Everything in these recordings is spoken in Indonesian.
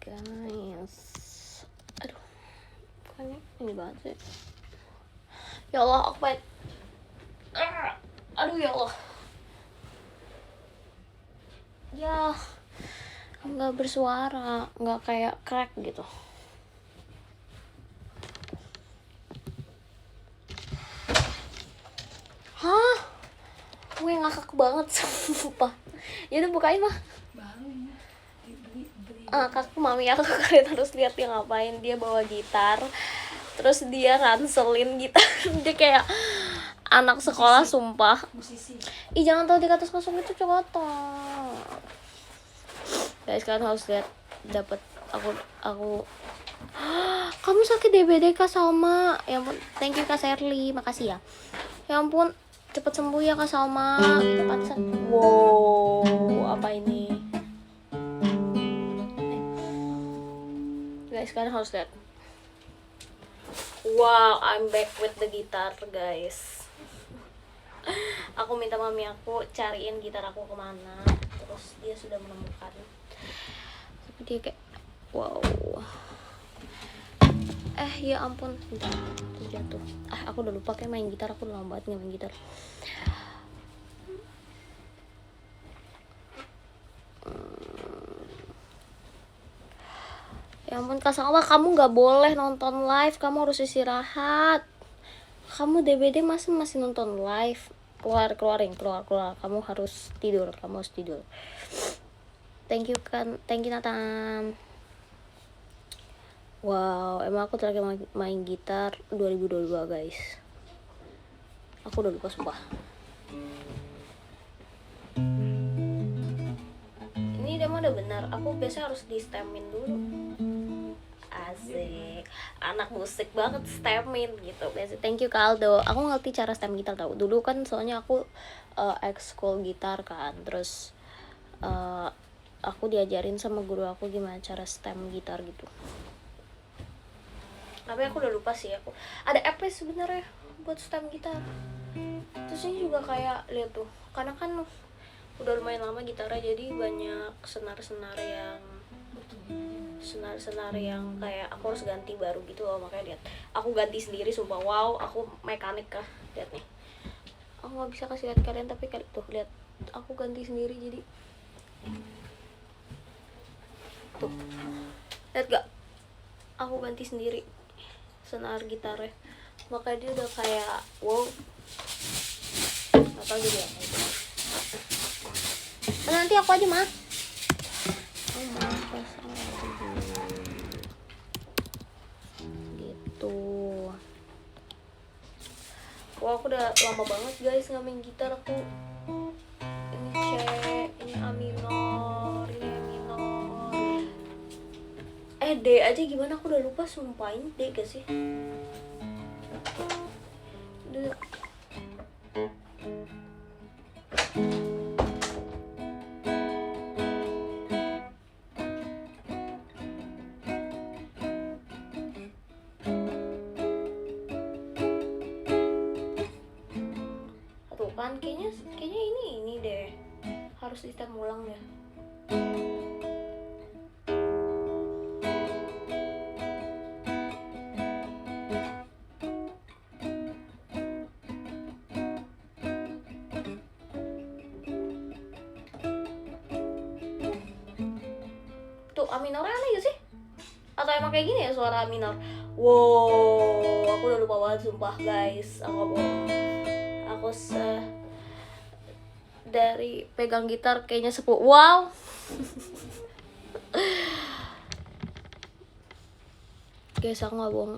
guys. Aduh, bukannya ini banget sih. Ya Allah, aku pengen. Aduh ya Allah. Ya, nggak bersuara, nggak kayak crack gitu. Hah? Gue ngakak banget, sumpah. Ya udah bukain mah. Kakak mami aku kalian harus lihat dia ngapain. Dia bawa gitar, terus dia ranselin gitar. Dia kayak anak sekolah, sumpah. Ih, jangan tahu di atas kosong itu cokotan. Guys, kalian harus lihat. Dapat aku kamu sakit DBD Kak Salma. Ya ampun, thank you Kak Sherly, makasih ya. Ya ampun, cepet sembuh ya Kak Salma. Kita pantesan. Wow, apa ini? Guys, kalian harus lihat. Wow, I'm back with the guitar, guys. Aku minta mami aku cariin gitar aku kemana, terus dia sudah menemukan. Tapi dia kayak wow. Ya ampun, jatuh. Aku udah lupa kayak main gitar. Aku udah lama banget nggak main gitar. Ya ampun Kak Salma, kamu nggak boleh nonton live, kamu harus istirahat. Kamu DBD masih nonton live. Keluar. Kamu harus tidur. Thank you Nathan. Wow, emang aku terakhir main gitar 2022 guys. Aku udah lupa sumpah. Ini demo udah benar. Aku biasa harus di stemin dulu. Asik, anak musik banget stemin gitu. Biasa. Thank you Kak Aldo. Aku ngerti cara stem gitar tau. Dulu kan soalnya aku ekskul gitar kan. Terus aku diajarin sama guru aku gimana cara stem gitar gitu. Tapi aku udah lupa sih. Aku ada app sebenarnya buat stem gitar. Terus ini juga kayak lihat tuh, karena kan udah lumayan lama gitarnya, jadi banyak senar-senar yang kayak aku harus ganti baru gitu loh. Makanya lihat, aku ganti sendiri sumpah. Wow, aku mekanik kah. Lihat nih, aku nggak bisa kasih lihat kalian, tapi tuh lihat, aku ganti sendiri. Jadi tuh, lihat gak, aku ganti sendiri senar gitarnya. Makanya dia udah kayak wow, atau jadi apa itu. Nanti aku aja mah. Oh maaf, gitu. Wah, aku udah lama banget guys nggak main gitar. Aku ini C, ini A minor, ini E minor. D aja gimana aku udah lupa sumpah. Ini D gak sih? Udah. Kan kayaknya ini deh harus di stem ulang deh. Tuh A minornya aneh gak sih? Atau emang kayak gini ya suara A minor? Wow, aku udah lupa banget sumpah guys. Aku bohong. Aku dari pegang gitar kayaknya sepuh. Wow. Guys, aku gak bohong.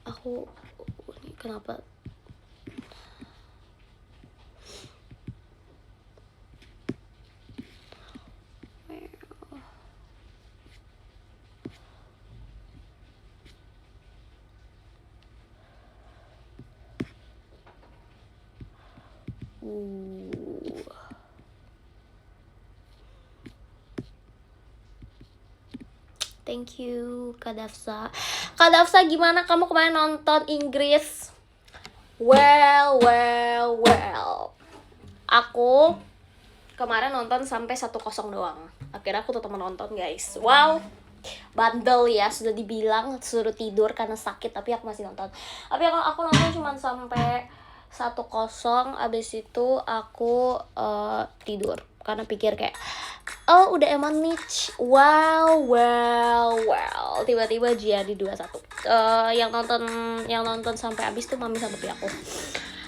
Aku ini kenapa? Thank you Kak Dafsa. Kak Dafsa, gimana kamu kemarin nonton Inggris? Well. Aku kemarin nonton sampai 1-0 doang. Akhirnya aku tetap menonton guys. Wow, bandel ya, sudah dibilang suruh tidur karena sakit tapi aku masih nonton. Tapi aku nonton cuma sampai 1-0, abis itu aku tidur karena pikir kayak oh udah emang niche. Wow, tiba-tiba jadi 2-1. Yang nonton sampai habis tuh mami sama papi aku.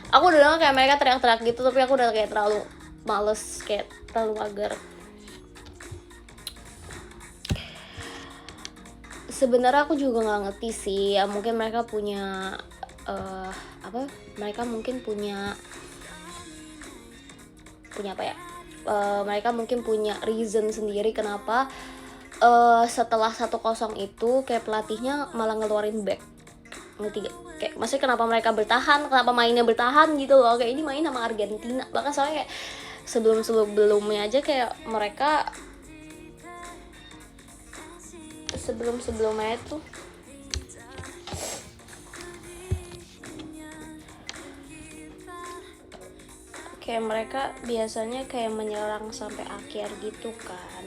Aku udah dengar kayak mereka teriak-teriak gitu, tapi aku udah kayak terlalu males, kayak terlalu mager. Sebenarnya aku juga nggak ngerti sih, ya mungkin mereka punya mereka mungkin punya apa ya, mereka mungkin punya reason sendiri kenapa setelah 1-0 itu kayak pelatihnya malah ngeluarin back. Ngerti gak? Kayak maksudnya kenapa mereka bertahan, kenapa mainnya bertahan gitu loh. Kayak ini main sama Argentina, bahkan soalnya kayak sebelumnya aja kayak mereka sebelumnya itu kayak mereka biasanya kayak menyerang sampai akhir gitu kan.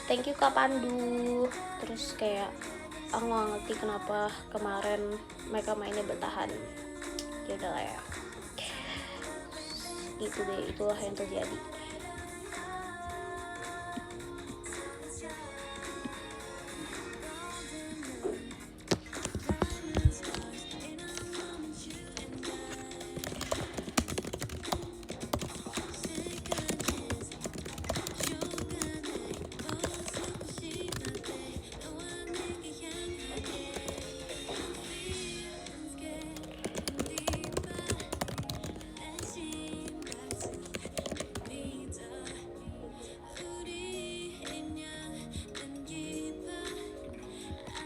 Thank you Kak Pandu. Terus kayak aku gak ngerti kenapa kemarin mereka mainnya bertahan. Ya udah lah ya, gitu deh, itulah yang terjadi.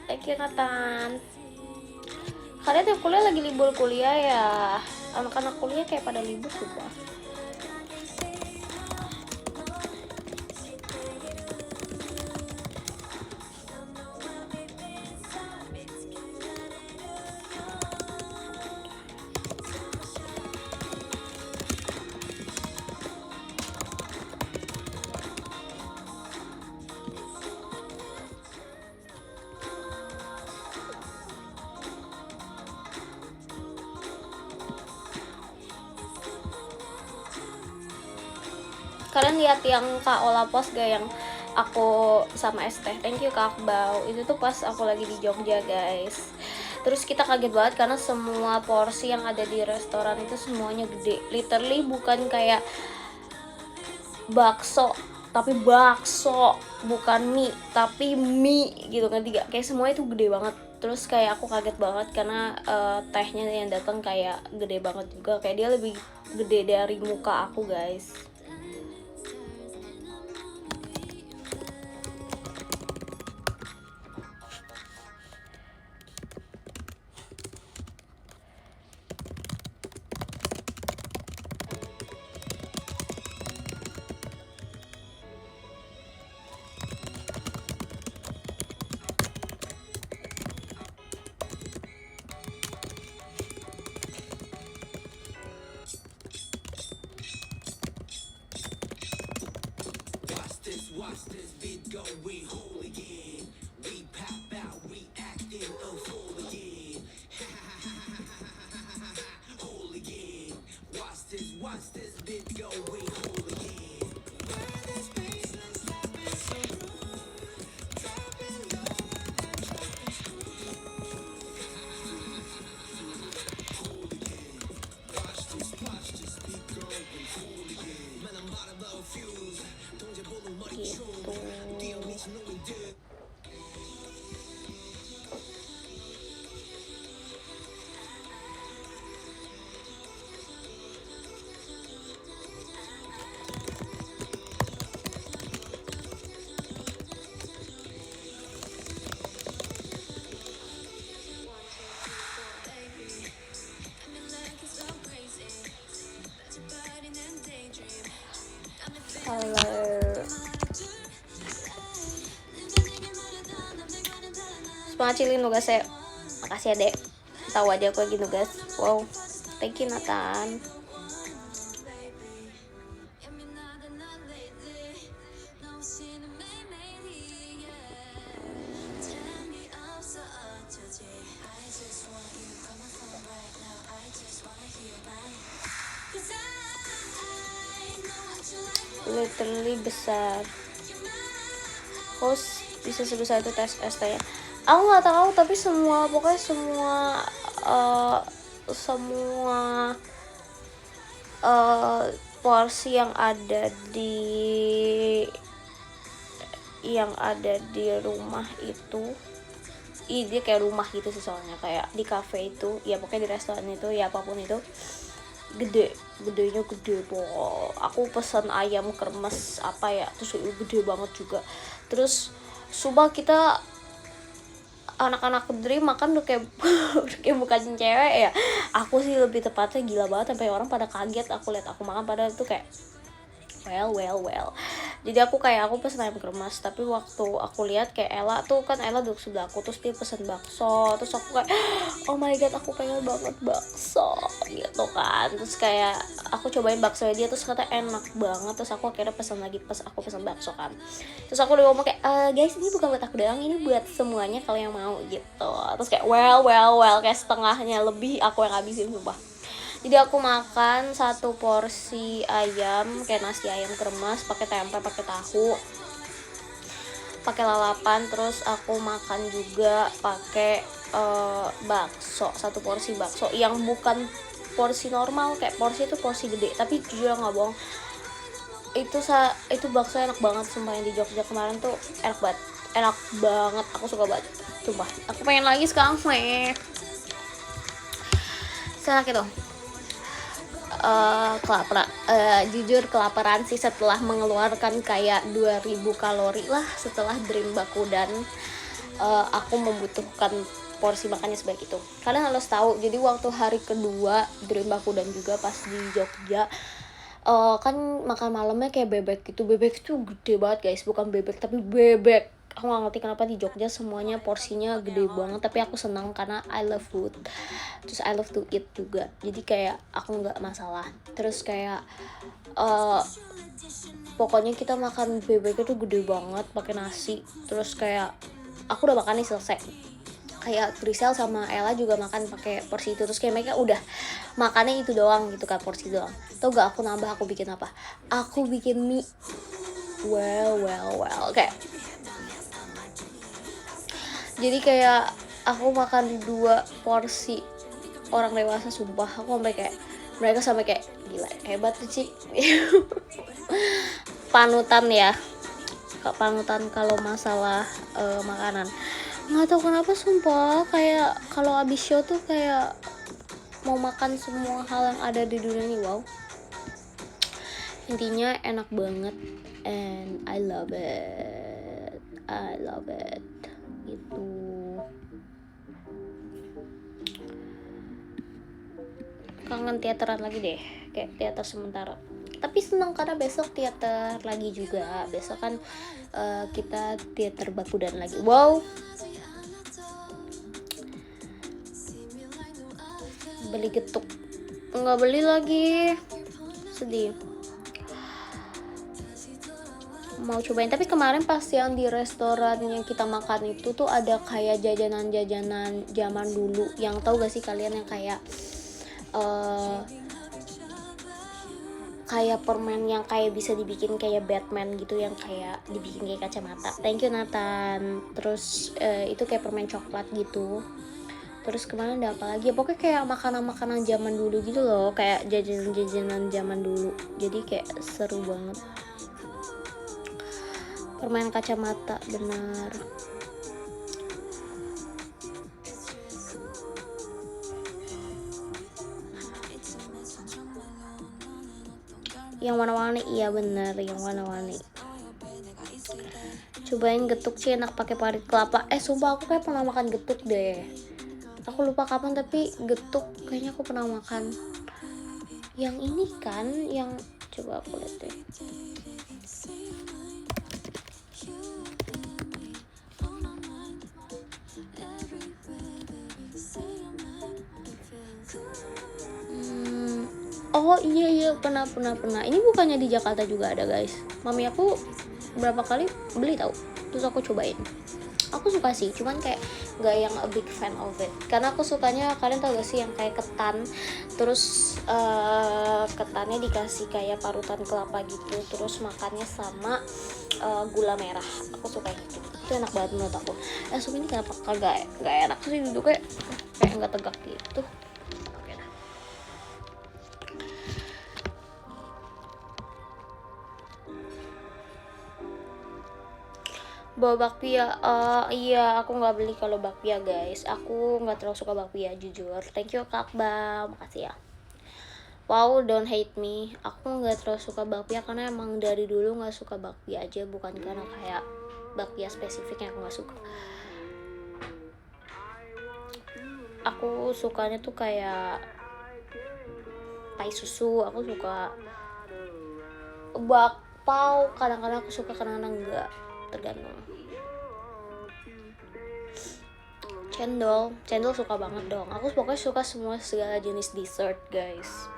Thank you Nathan. Kalian tiap kuliah lagi libur kuliah ya? Anak-anak kuliah kayak pada libur sumpah. Kalian lihat yang Kak Ola post gak yang aku sama Esteh? Thank you Kak Akbau. Itu tuh pas aku lagi di Jogja guys. Terus kita kaget banget karena semua porsi yang ada di restoran itu semuanya gede. Literally bukan kayak bakso, tapi bakso, bukan mie tapi mie gitu kan, tiga kayak semua itu gede banget. Terus kayak aku kaget banget karena tehnya yang datang kayak gede banget juga, kayak dia lebih gede dari muka aku guys. Watch this beat go, we whole again. We pop out, we acting a fool again. Whole again. Watch this beat go, we whole again. Where this patience has been so rude. Dropping low and then dropping screws. Whole again. Watch this beat go, we whole again. Man, I'm out of love fuse. Gitu. Halo. Semangat cilin nugasnya. Makasih ya dek, tahu aja aku lagi nugas. Wow, thank you Nathan. literally besar. Kok bisa sebesar itu tes ST ya? Aku nggak tahu, tapi pokoknya semua porsi yang ada di rumah itu, dia kayak rumah gitu sih, soalnya kayak di cafe itu ya, pokoknya di restoran itu ya, apapun itu gedenya gede pokok. Aku pesan ayam kremes apa ya, terus gede banget juga. Terus sumpah kita anak-anak Dream makan udah kayak kayak bukan cewek ya. Aku sih lebih tepatnya gila banget, sampai orang pada kaget aku lihat aku makan, padahal tuh kayak well. Jadi aku pesen ayam kremes, tapi waktu aku lihat kayak Ella duduk sebelah aku, terus dia pesen bakso, terus aku kayak oh my god, aku pengen banget bakso gitu kan. Terus kayak aku cobain bakso dia, terus kata enak banget, terus aku akhirnya pesen lagi, aku pesen bakso kan. Terus aku udah ngomong kayak guys, ini bukan buat aku doang, ini buat semuanya kalau yang mau gitu. Terus kayak well, kayak setengahnya lebih aku yang habisin sumpah. Jadi aku makan 1 porsi ayam kayak nasi ayam kremes pakai tempe, pakai tahu, pakai lalapan. Terus aku makan juga pakai bakso, 1 porsi bakso yang bukan porsi normal, kayak porsi itu porsi gede, tapi jujur nggak bohong, itu bakso enak banget sumpah. Yang di Jogja kemarin tuh enak banget, aku suka banget sumpah. Aku pengen lagi sekarang senak itu. Jujur kelaparan sih setelah mengeluarkan kayak 2000 kalori lah setelah Dream Bakudan. Aku membutuhkan porsi makannya sebaik itu. Kalian harus tahu, jadi waktu hari kedua Dream Bakudan juga pas di Jogja, kan makan malamnya kayak bebek gitu. Bebek itu gede banget guys, bukan bebek tapi bebek. Aku gak ngerti kenapa di Jogja semuanya porsinya gede banget, tapi aku senang karena I love food, terus I love to eat juga, jadi kayak aku gak masalah. Terus kayak pokoknya kita makan bebek itu gede banget pakai nasi. Terus kayak aku udah makan nih selesai, kayak Grisel sama Ella juga makan pakai porsi itu. Terus kayak mereka udah makannya itu doang gitu kan, porsi doang. Tau gak aku nambah, aku bikin apa? Aku bikin mie. Well, kayak jadi kayak aku makan 2 porsi orang dewasa sumpah. Mereka sampai kayak gila, hebat tuh Ci. panutan kalau masalah makanan. Nggak tahu kenapa sumpah, kayak kalau abis show tuh kayak mau makan semua hal yang ada di dunia ini. Wow, intinya enak banget and I love it gitu. Kangen teateran lagi deh, kayak teater sementara. Tapi senang karena besok teater lagi juga. Besok kan kita teater Bakudan lagi. Wow, beli getuk, nggak beli lagi, sedih. Mau cobain, tapi kemarin pas yang di restoran yang kita makan itu tuh ada kayak jajanan zaman dulu, yang tahu gak sih kalian, yang kayak kayak permen yang kayak bisa dibikin kayak Batman gitu, yang kayak dibikin kayak kacamata. Thank you Nathan. Terus itu kayak permen coklat gitu. Terus kemarin ada apa lagi? Pokoknya kayak makanan-makanan zaman dulu gitu loh, kayak jajanan zaman dulu. Jadi kayak seru banget. Permen kacamata, benar. Yang warna-warni, iya bener, yang warna-warni. Cobain getuk sih, enak pakai parit kelapa. Sumpah aku kayak pernah makan getuk deh. Aku lupa kapan, tapi getuk kayaknya aku pernah makan. Yang ini kan, yang coba aku lihat deh. Oh iya pernah. Ini bukannya di Jakarta juga ada guys. Mami aku berapa kali beli tahu. Terus aku cobain. Aku suka sih, cuman kayak gak yang a big fan of it. Karena aku sukanya, kalian tau gak sih yang kayak ketan, terus ketannya dikasih kayak parutan kelapa gitu, terus makannya sama gula merah. Aku suka yang itu enak banget menurut aku. Sup ini kenapa kagak enak sih, duduknya kayak nggak tegak gitu. Oke dah. Bawa bakpia, iya aku nggak beli kalau bakpia guys. Aku nggak terlalu suka bakpia jujur. Thank you Kak Bang, makasih ya. Wow, don't hate me. Aku nggak terlalu suka bakpia karena emang dari dulu nggak suka bakpia aja, bukan karena kayak bakpia spesifik yang aku nggak suka. Aku sukanya tuh kayak pai susu, aku suka bakpao, kadang-kadang aku suka, kadang-kadang enggak, tergantung. Cendol suka banget dong. Aku pokoknya suka semua segala jenis dessert guys.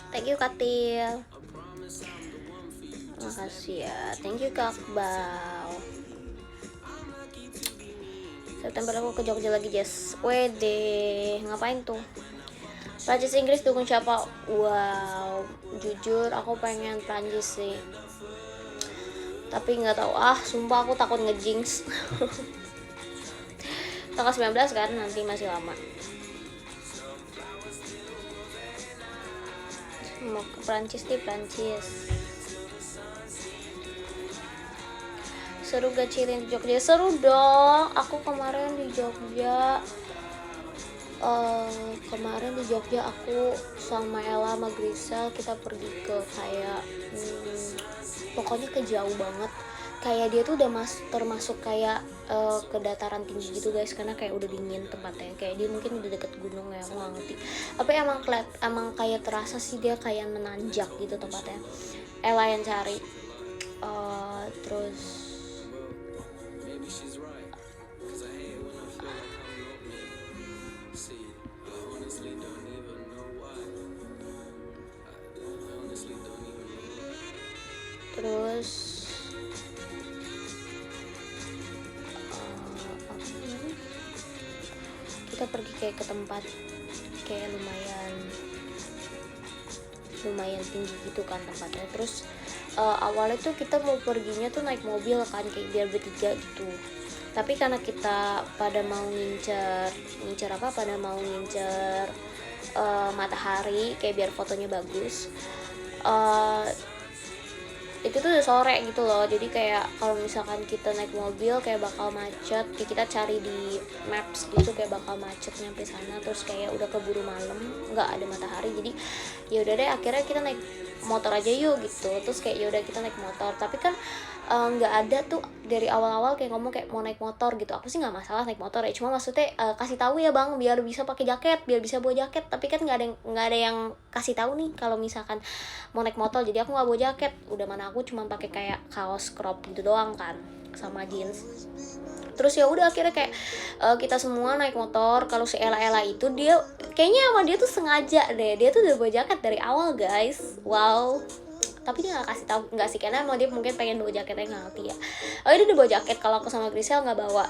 Thank you Katil. Makasih ya. Thank you Kak Bau. September aku ke Jogja lagi Jess. Wede, ngapain tuh? Prancis Inggris dukung siapa? Wow, jujur aku pengen Prancis sih. Tapi nggak tahu, sumpah aku takut ngejinx. Tanggal 19 kan, nanti masih lama. Mau ke Prancis di Prancis. Seru gak chillin di Jogja? Seru dong. Aku kemarin di Jogja. Kemarin di Jogja aku sama Ella sama Grisel kita pergi ke kayak pokoknya ke jauh banget. Kayak dia tuh udah termasuk kayak ke dataran tinggi gitu guys, karena kayak udah dingin tempatnya, kayak dia mungkin udah deket gunung ya, aku nggak ngerti. Tapi emang kayak terasa sih dia kayak menanjak gitu tempatnya. Ella yang cari. Terus kita pergi kayak ke tempat kayak lumayan tinggi gitu kan tempatnya. Terus awalnya tuh kita mau perginya tuh naik mobil kan, kayak biar bertiga gitu. Tapi karena kita pada mau ngincer matahari kayak biar fotonya bagus, itu tuh udah sore gitu loh. Jadi kayak kalau misalkan kita naik mobil kayak bakal macet, kayak kita cari di maps gitu kayak bakal macet nyampe sana, terus kayak udah keburu malam, nggak ada matahari. Jadi ya udah deh, akhirnya kita naik motor aja yuk gitu. Terus kayak yaudah kita naik motor, tapi kan nggak ada tuh dari awal-awal kayak ngomong kayak mau naik motor gitu. Aku sih nggak masalah naik motor ya, cuma maksudnya kasih tahu ya bang, biar bisa pakai jaket, biar bisa bawa jaket. Tapi kan nggak ada yang kasih tahu nih kalau misalkan mau naik motor. Jadi aku nggak bawa jaket, udah mana aku cuma pakai kayak kaos crop gitu doang kan sama jeans. Terus ya udah akhirnya kayak kita semua naik motor. Kalau si Ella itu dia kayaknya sama dia tuh sengaja deh, dia tuh udah bawa jaket dari awal guys. Wow, tapi dia nggak kasih tahu, nggak sih, karena emang dia mungkin pengen bawa jaketnya, nggak ngerti ya. Oh dia udah bawa jaket, kalau aku sama Grisel nggak bawa.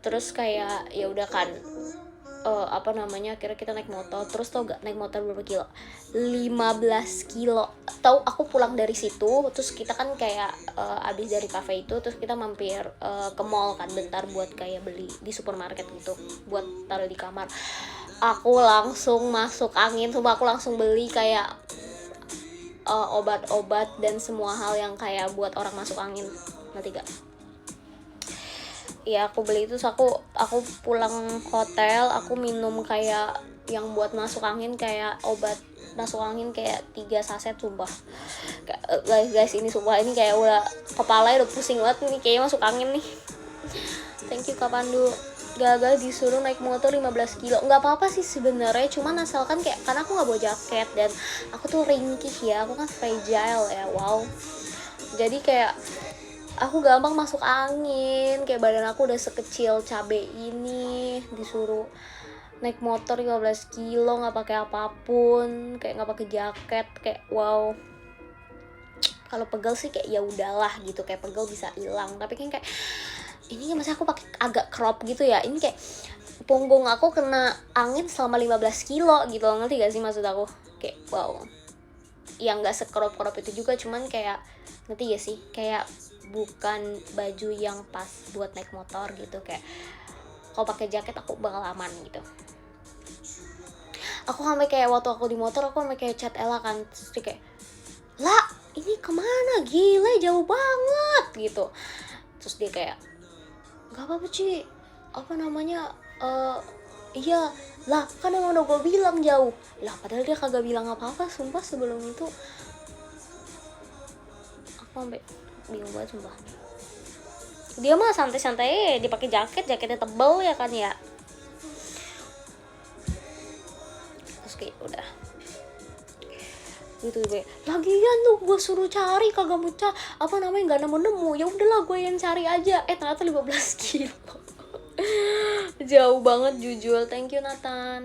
Terus kayak ya udah kan, apa namanya, akhirnya kita naik motor. Terus tau gak naik motor berapa kilo? 15 kilo. Tahu aku pulang dari situ, terus kita kan kayak abis dari cafe itu, terus kita mampir ke mall kan bentar buat kayak beli di supermarket gitu buat taruh di kamar. Aku langsung masuk angin, sumpah aku langsung beli kayak obat-obat dan semua hal yang kayak buat orang masuk angin, ngerti gak? Ya aku beli itu, aku pulang hotel, aku minum kayak yang buat masuk angin, kayak obat masuk angin kayak 3 saset sumpah. Guys ini sumpah, ini kayak udah kepala udah pusing banget nih, kayaknya masuk angin nih. Thank you Kak Pandu. Gagal disuruh naik motor 15 kilo. Nggak apa-apa sih sebenarnya, cuman asalkan kayak, karena aku nggak bawa jaket dan aku tuh ringkih ya, aku kan fragile ya, wow. Jadi kayak aku gampang masuk angin, kayak badan aku udah sekecil cabe ini, disuruh naik motor 15 kilo nggak pakai apapun, kayak nggak pakai jaket, kayak wow. Kalau pegel sih kayak ya udahlah gitu, kayak pegel bisa hilang, tapi kan kayak ini kan masa aku pakai agak crop gitu ya, ini kayak punggung aku kena angin selama 15 kilo gitu, ngerti gak sih maksud aku? Kayak wow, yang nggak sekrop-krop itu juga, cuman kayak ngerti gak sih, kayak bukan baju yang pas buat naik motor gitu. Kayak kalau pakai jaket aku bakal aman gitu. Aku sampai kayak waktu aku di motor, aku sampai kayak chat Ella kan, terus dia kayak, lah ini kemana, gila jauh banget gitu. Terus dia kayak, nggak apa-apa Ci, apa namanya, iya lah kan emang udah gue bilang jauh lah, padahal dia kagak bilang apa-apa sumpah sebelum itu. Aku sampai bingung banget sumpah. Dia mah santai-santai, dipakai jaketnya tebel ya kan ya. Terus kayak udah gitu gue, lagian tuh gue suruh cari kagak mau apa namanya, nggak nemu, ya udahlah gue yang cari aja. Ternyata 15 kilo. Jauh banget jujur. Thank you Nathan.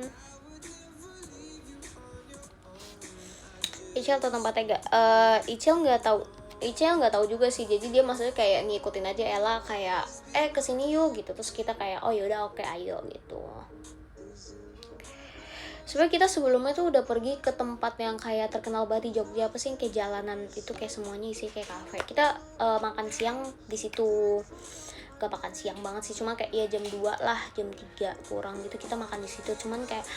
Ichel tau tempatnya gak? Ichel nggak tahu juga sih. Jadi dia maksudnya kayak ngikutin aja Ella, kayak kesini yuk gitu. Terus kita kayak oh yaudah oke ayo gitu. Sebenarnya kita sebelumnya tuh udah pergi ke tempat yang kayak terkenal banget di Jogja, apa sih yang kayak jalanan itu kayak semuanya isi kayak kafe. Kita makan siang di situ. Gak makan siang banget sih, cuma kayak ya jam 2 lah, jam 3 kurang gitu kita makan di situ. Cuman kayak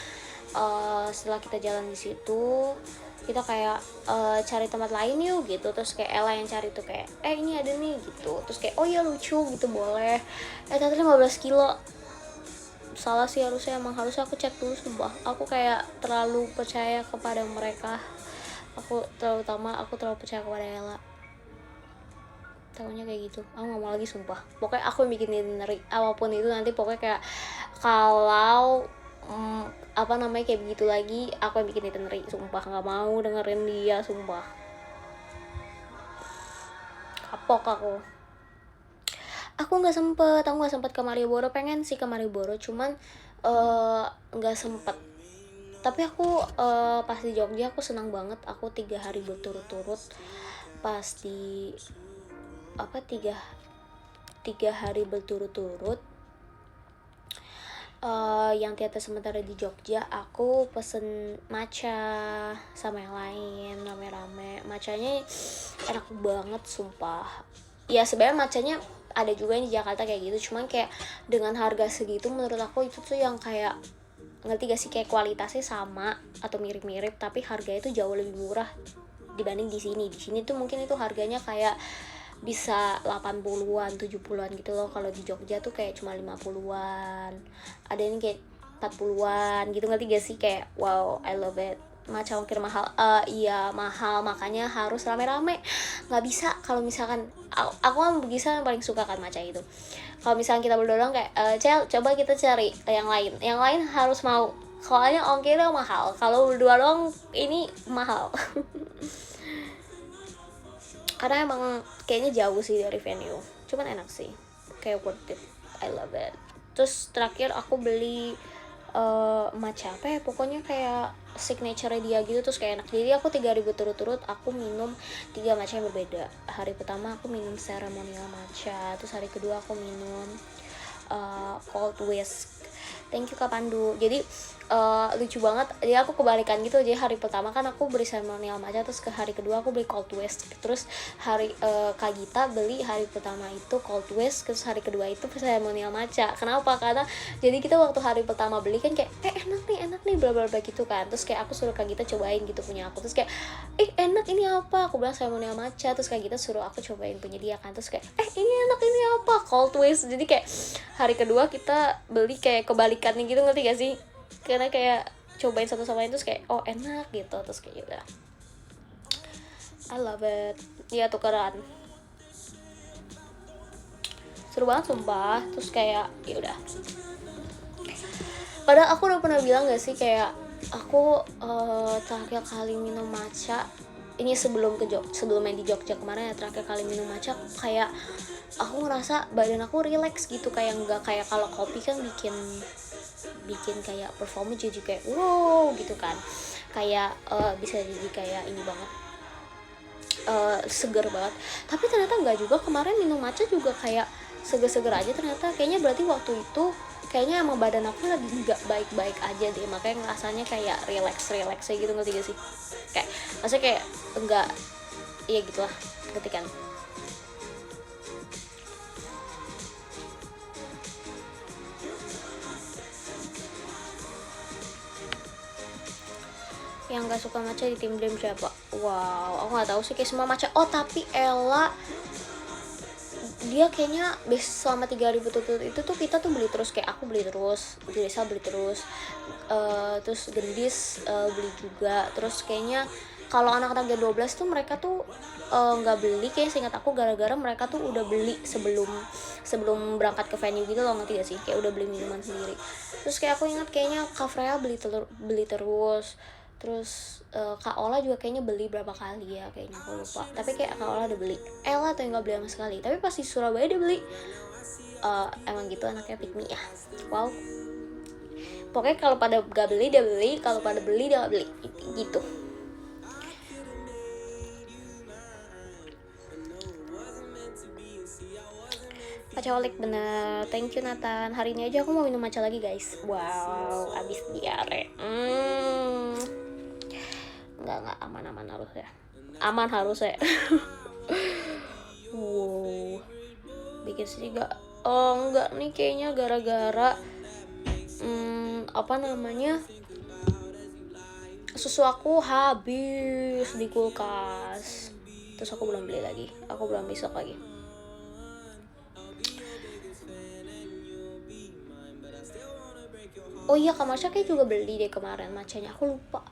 setelah kita jalan di situ, kita kayak cari tempat lain yuk gitu. Terus kayak Ella yang cari tuh kayak ini ada nih gitu. Terus kayak oh ya lucu gitu, boleh. Ternyata 15 kilo. Salah sih, harusnya aku cek dulu sumpah. Aku kayak terlalu percaya kepada mereka. Aku terlalu percaya kepada Ella. Tahunya kayak gitu. Aku gak mau lagi sumpah. Pokoknya aku yang bikin itinerary apapun itu nanti, pokoknya kayak kalau apa namanya kayak begitu lagi, aku yang bikin itinerary sumpah. Gak mau dengerin dia sumpah. Kapok aku nggak sempet ke Malioboro. Pengen sih ke Malioboro, cuman nggak sempet. Tapi aku pas di Jogja aku senang banget. Aku 3 hari berturut-turut pas di 3 hari berturut-turut yang teater sementara di Jogja. Aku pesen matcha sama yang lain rame-rame. Matchanya enak banget sumpah. Ya sebenarnya matchanya ada juga yang di Jakarta kayak gitu, cuman kayak dengan harga segitu menurut aku itu tuh yang kayak, ngerti gak sih, kayak kualitasnya sama atau mirip-mirip tapi harganya tuh jauh lebih murah dibanding di sini. Di sini tuh mungkin itu harganya kayak bisa 80-an, 70-an gitu loh. Kalau di Jogja tuh kayak cuma 50-an. Ada yang kayak 40-an gitu, ngerti gak sih, kayak wow, I love it. matcha ongkir mahal. Iya mahal, makanya harus rame-rame. Nggak bisa kalau misalkan aku kan bisa yang paling suka kan matcha itu. Kalau misalkan kita berdua doang kayak Cel, coba kita cari yang lain harus mau, soalnya ongkirnya mahal. Kalau berdua doang ini mahal. Karena emang kayaknya jauh sih dari venue, cuman enak sih, kayak worth it, I love it. Terus terakhir aku beli matcha apa ya, pokoknya kayak signature dia gitu, terus kayak enak. Jadi aku 3.000 turut-turut aku minum 3 matcha yang berbeda. Hari pertama aku minum ceremonial matcha, terus hari kedua aku minum cold whisk. Thank you Kak Pandu. Jadi lucu banget, jadi aku kebalikan gitu. Jadi hari pertama kan aku beli ceremonial matcha, terus ke hari kedua aku beli cold whisk. Terus hari Kak Gita beli hari pertama itu cold whisk, terus hari kedua itu ceremonial matcha. Kenapa? Karena jadi kita waktu hari pertama beli kan kayak enak nih bla bla bla gitu kan. Terus kayak aku suruh Kak Gita cobain gitu punya aku. Terus kayak enak ini apa? Aku bilang ceremonial matcha. Terus Kak Gita suruh aku cobain punya dia kan. Terus kayak ini enak ini apa? Cold whisk. Jadi kayak hari kedua kita beli kayak kebalikannya gitu, ngerti gak sih? Karena kayak cobain satu sama lain terus kayak enak gitu, terus kayak gitu. I love it. Iya tukeran. Seru banget sumpah. Terus kayak ya udah. Padahal aku udah pernah bilang gak sih kayak aku terakhir kali minum matcha ini sebelum main di Jogja kemarin ya, terakhir kali minum matcha kayak aku ngerasa badan aku relax gitu, kayak nggak kayak kalau kopi kan bikin kayak performnya jadi kayak wow gitu kan, kayak bisa jadi kayak ini banget, seger banget. Tapi ternyata nggak juga, kemarin minum matcha juga kayak seger-seger aja ternyata. Kayaknya berarti waktu itu kayaknya emang badan aku lagi nggak baik-baik aja deh, makanya ngerasanya kayak relax gitu, ngerti gak sih? Kayak maksudnya kayak enggak, iya gitulah ngerti kan. Yang nggak suka matcha di tim Dream siapa? Wow, aku nggak tahu sih, kayak semua matcha. Oh tapi Ella, dia kayaknya selama 3.000 tutut itu tuh kita tuh beli terus, kayak aku beli terus, Desa beli terus, terus Gendis beli juga. Terus kayaknya kalau anak-anak G12 tuh mereka tuh nggak beli, kayak seingat aku gara-gara mereka tuh udah beli sebelum berangkat ke venue gitu loh, ngerti gak sih? Kayak udah beli minuman sendiri. Terus kayak aku ingat kayaknya Kak Freya beli terus. Terus Kak Ola juga kayaknya beli berapa kali ya, kayaknya aku lupa. Tapi kayak Kak Ola udah beli. Ella tuh yang gak beli sama sekali. Tapi pas di Surabaya dia beli. Emang gitu anaknya pick me ya. Wow. Pokoknya kalau pada gak beli dia beli, kalau pada beli dia gak beli. Gitu. Pacolik bener. Thank you Nathan. Hari ini aja aku mau minum matcha lagi guys. Wow, abis diare. Enggak aman harus ya. Wow, bikin sih gak. Oh enggak nih, kayaknya gara-gara apa namanya, susu aku habis di kulkas, terus aku belum beli lagi, aku belum besok lagi. Oh iya, Kak Marsha kayak juga beli deh kemarin matchanya, aku lupa.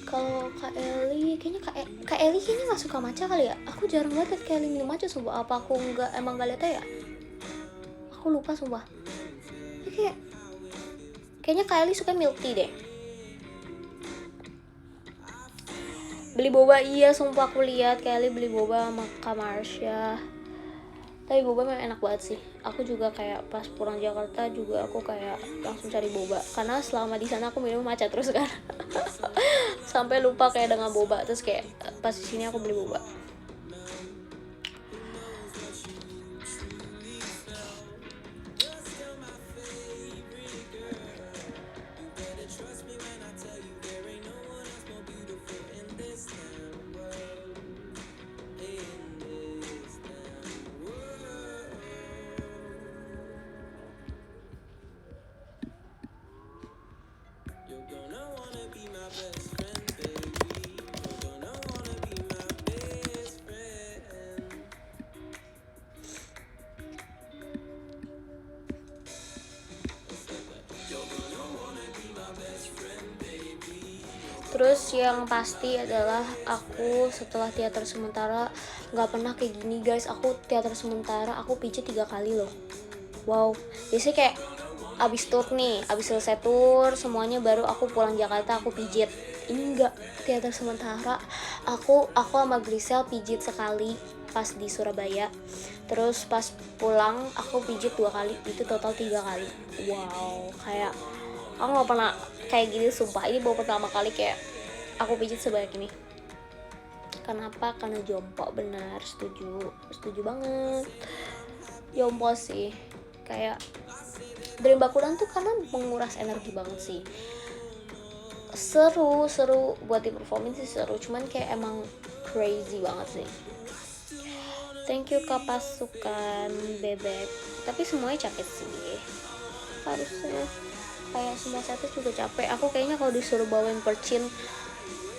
Kalau Kak Eli, kayaknya Kak Eli kayaknya nggak suka matcha kali ya. Aku jarang banget Kak Eli minum matcha, sumpah. Apa aku emang nggak lihat ya? Aku lupa sumpah. Kayaknya Kak Eli suka milk tea deh. Beli boba, iya sumpah aku lihat Kak Eli beli boba sama Kak Marsha. Tapi boba memang enak banget sih. Aku juga kayak pas pulang Jakarta juga aku kayak langsung cari boba, karena selama di sana aku minum matcha terus kan. Sampai lupa kayak dengan boba, terus kayak pas di sini aku beli boba. Terus yang pasti adalah aku setelah teater sementara nggak pernah kayak gini guys. Aku teater sementara aku pijit 3 kali loh. Wow, biasanya kayak abis tour nih, abis selesai tour semuanya baru aku pulang Jakarta aku pijit. Ini enggak, teater sementara aku sama Grisel pijit sekali pas di Surabaya. Terus pas pulang aku pijit 2 kali, itu total 3 kali. Wow, kayak aku nggak pernah kayak gini sumpah. Ini baru pertama kali kayak aku pijit sebanyak ini. Kenapa? Karena jompo, benar, setuju banget. Jompo sih, kayak Dream Bakulan tuh karena menguras energi banget sih. Seru buat di performance sih seru, cuman kayak emang crazy banget sih. Thank you Kak Pasukan Bebek. Tapi semuanya capek sih. Harusnya kayak semua setlist juga capek. Aku kayaknya kalau disuruh bawain Perchin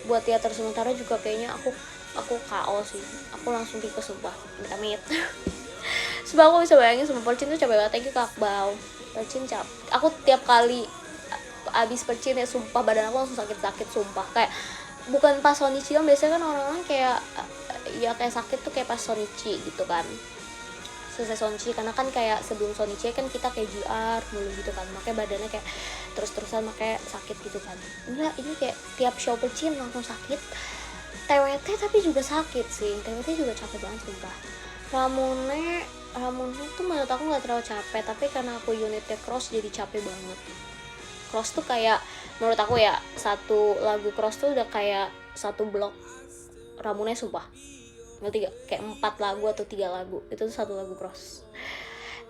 buat teater sementara juga kayaknya aku KO sih. Aku langsung ke sumpah. Amit. Sebab aku bisa bayangin sama Perchin tuh capek banget. Thank you Kak Bau. Perchin capek. Aku tiap kali abis Perchin ya sumpah badan aku langsung sakit sumpah. Kayak bukan pas Sonichi dong, biasanya kan orang-orang kayak ya kayak sakit tuh kayak pas Sonichi gitu kan. Selesai Sonichi, karena kan kayak sebelum Sonichi kan kita kayak JR mulu gitu kan, makanya badannya kayak terus-terusan makanya sakit gitu kan. Enggak, ini kayak tiap show Perchin langsung sakit. TWT tapi juga sakit sih, TWT juga capek banget sumpah. Ramune tuh menurut aku gak terlalu capek, tapi karena aku unitnya Cross jadi capek banget. Cross tuh kayak menurut aku ya, satu lagu Cross tuh udah kayak satu blok Ramune sumpah. Ngerti gak? Kayak 4 lagu atau 3 lagu itu tuh satu lagu Cross.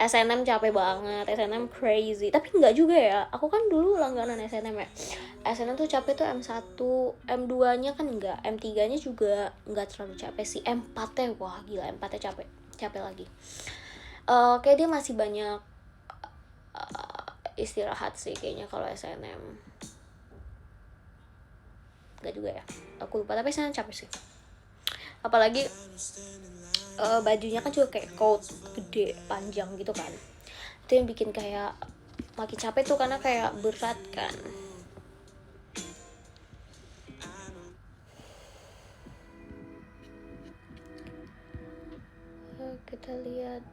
SNM capek banget, SNM crazy. Tapi enggak juga ya, aku kan dulu langganan SNM ya. SNM tuh capek tuh M1, M2 nya kan enggak, M3 nya juga enggak terlalu capek sih. M4 nya wah gila, M4 nya capek lagi. Kayak dia masih banyak istirahat sih kayaknya kalau SNM. Enggak juga ya, aku lupa, tapi SNM capek sih. Apalagi bajunya kan juga kayak coat gede panjang gitu kan, itu yang bikin kayak makin capek tuh karena kayak berat kan. Kita lihat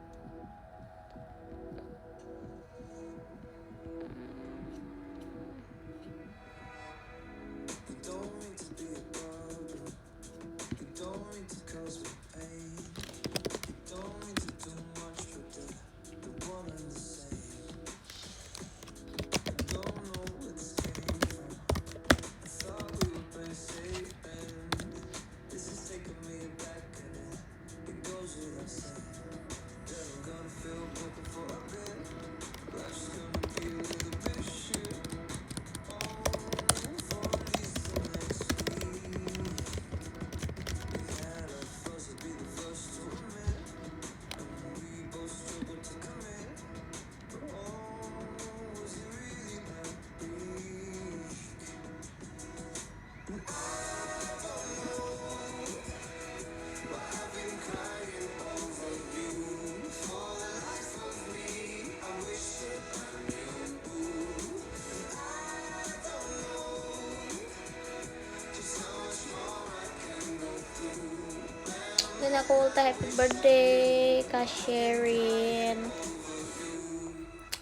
dan aku ulta happy birthday Kak Sherin,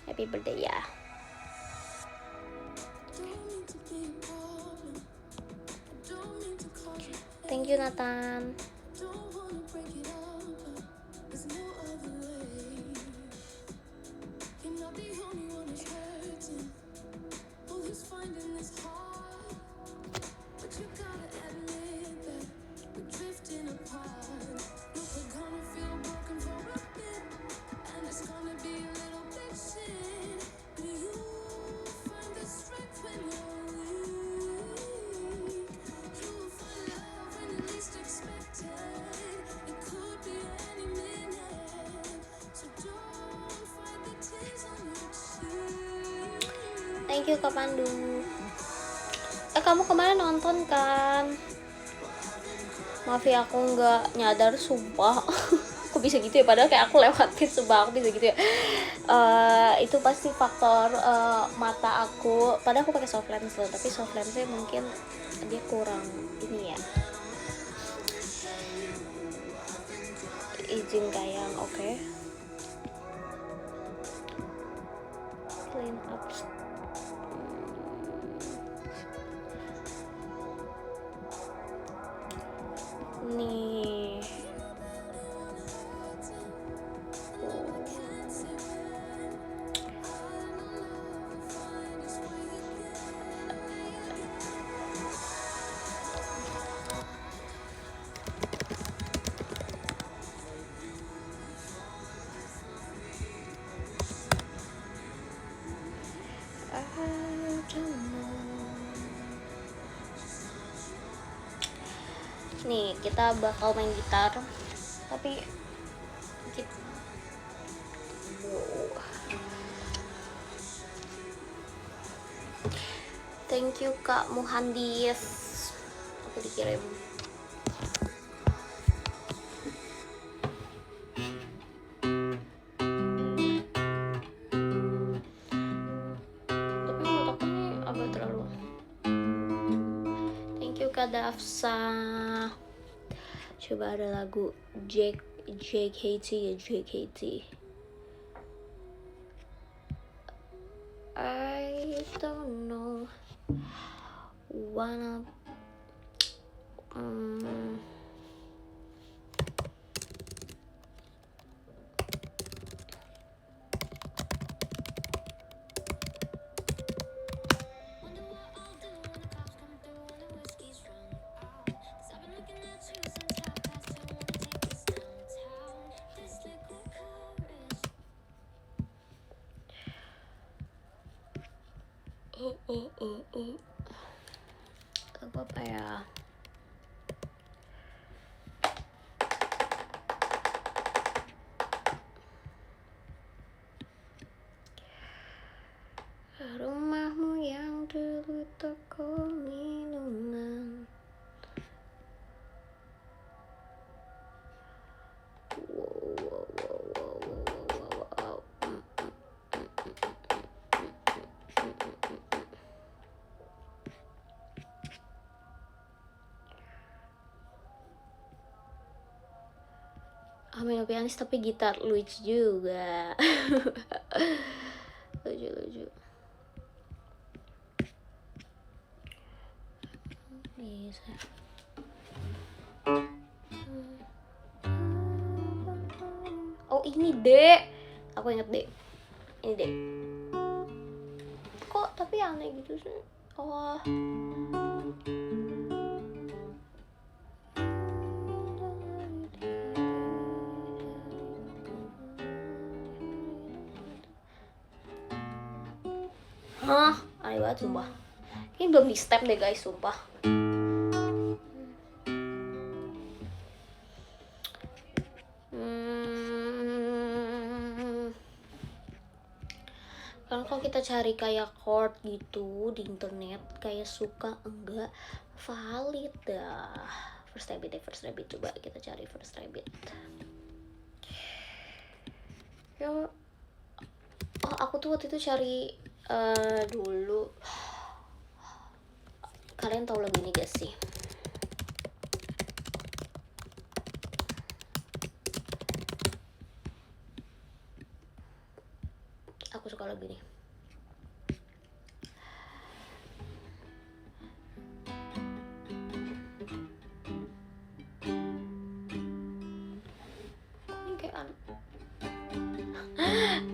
happy birthday ya. Thank you Nathan. Thank you Kak Pandu. Kamu kemarin nonton kan? Maaf ya aku nggak nyadar sumpah. Aku bisa gitu ya, padahal kayak aku lewatin sumpah, aku bisa gitu ya. Itu pasti faktor mata aku. Padahal aku pakai soft lens loh, tapi soft lensnya mungkin dia kurang ini ya, izin kayak oke. Clean up nih. Nih kita bakal main gitar, tapi thank you Kak Muhandis, aku dikirim. Tapi menurut aku ini agak terlalu. Thank you Kak Dafsa. Coba ada lagu JKT ya, JKT. I don't know wanna apa ya? Rumahmu yang dulu toko minuman. Main pianis tapi gitar lucu juga. lucu bisa. Oh ini Dek, aku inget Dek, ini Dek. Kok tapi aneh gitu sih. Oh hah, aneh banget sumpah. Ini belum di step deh guys, sumpah. Kan kalau kita cari kayak chord gitu di internet, kayak suka enggak valid dah. First Rabbit, coba kita cari First Rabbit. Ya, oh aku tuh waktu itu cari dulu. Kalian tahu lagu ini gak sih? Aku suka lagu ini.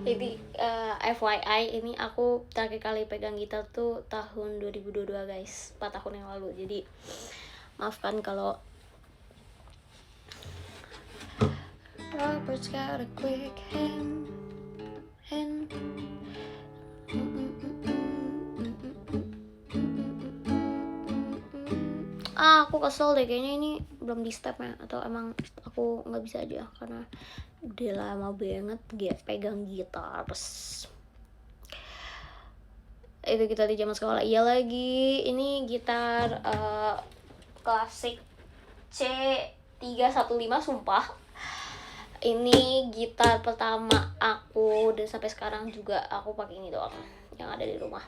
Jadi FYI ini aku terakhir kali pegang gitar tuh tahun 2022 guys, 4 tahun yang lalu. Jadi maafkan kalau Robert's got a quick hand. Aku kesel deh, kayaknya ini belum di step ya, atau emang aku nggak bisa aja karena udah lama banget gak pegang gitar. Itu kita di zaman sekolah. Iya lagi, ini gitar klasik C315 sumpah. Ini gitar pertama aku dan sampai sekarang juga aku pakai ini doang yang ada di rumah.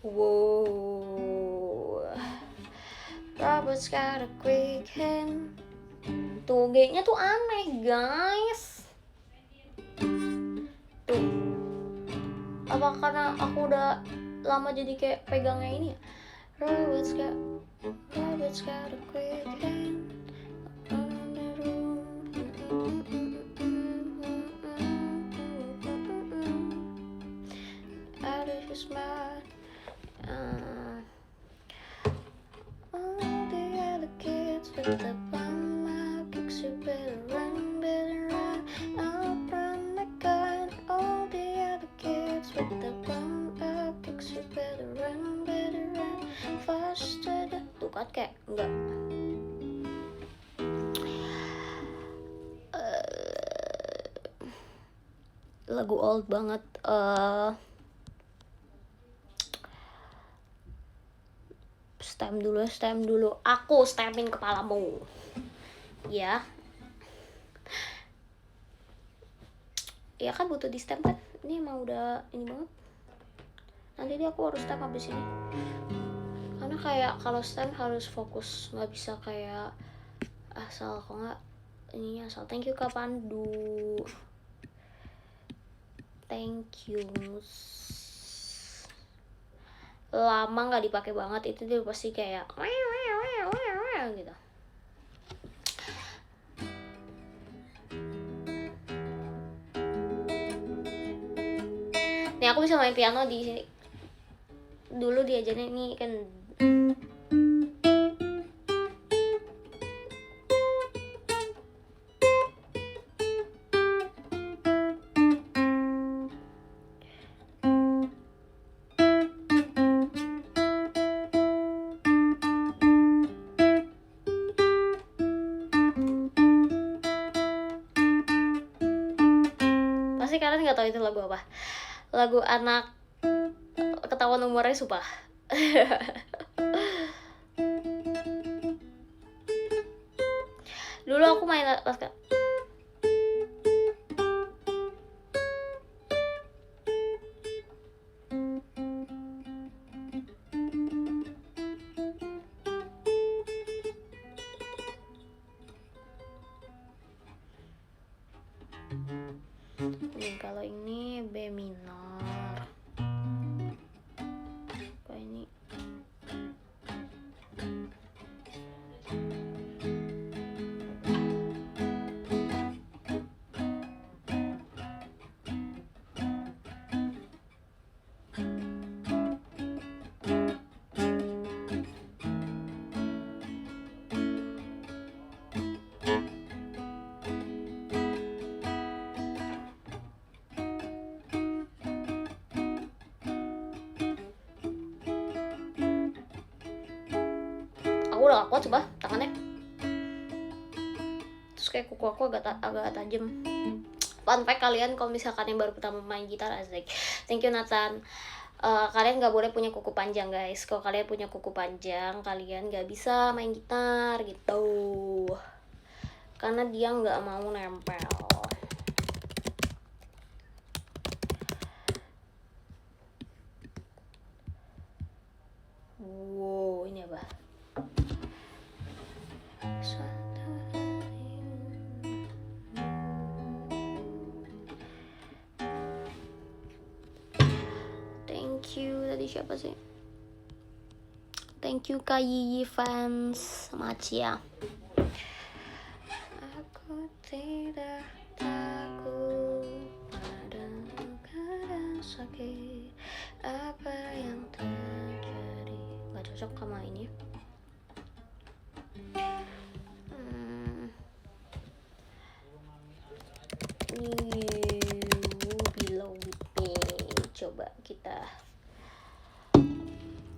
Wow, Robert's got a quick hand. Tuh G-nya tuh aneh guys. Tuh, apa karena aku udah lama jadi kayak pegangnya ini ya? Robert's got a quick hand. Out of his mind. All the other kids with the bum out kicks, you better run, I'll run the gun. All the other kids with the bum out kicks, you better run, faster. Tuh kan kayak enggak. Lagu old banget. Stem dulu. Aku stemin kepalamu. Ya. Ya kan butuh di stem kan. Ini emang udah ini banget. Nanti dia aku harus stem habis ini. Karena kayak kalau stem harus fokus, nggak bisa kayak asal kok nggak ininya asal. Thank you Kak Pandu. Thank you. Lama nggak dipakai banget itu dia pasti kayak gitu. Nih aku bisa main piano di sini. Dulu diajarin ini kan. Pasti kalian nggak tahu itu lagu apa. Lagu anak ketahuan umurnya sumpah. Dulu aku main pas kalau ini B minor. Kalau ini aku udah gak kuat coba tangannya. Terus kayak kuku aku agak tajam. Fun fact kalian kalau misalkan yang baru pertama main gitar asik. Thank you Nathan. Kalian nggak boleh punya kuku panjang guys. Kalau kalian punya kuku panjang kalian nggak bisa main gitar gitu. Karena dia nggak mau nempel. Wow, ini apa? Thank you, tadi siapa sih? Thank you Kak Yiyi fans sama Cia. Aku tidak takut pada keadaan sakit. Apa yang terjadi? Gak cocok sama ini. Below me. Coba kita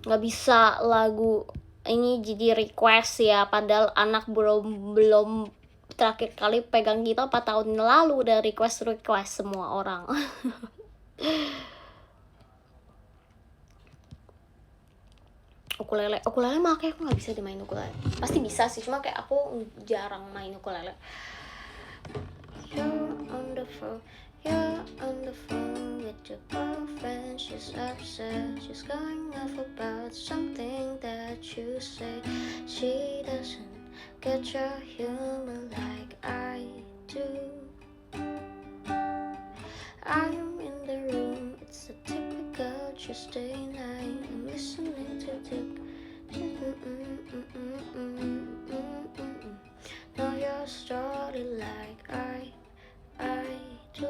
nggak bisa lagu ini jadi request ya, padahal anak belum terakhir kali pegang gitar 4 tahun lalu udah request semua orang. ukulele makanya aku nggak bisa dimain ukulele. Pasti bisa sih, cuma kayak aku jarang main ukulele. You're on the phone, you're on the phone with your girlfriend. She's upset, she's going off about something that you say. She doesn't get your humor like I do. I'm in the room, it's a typical Tuesday night. I'm listening to know your story like I do.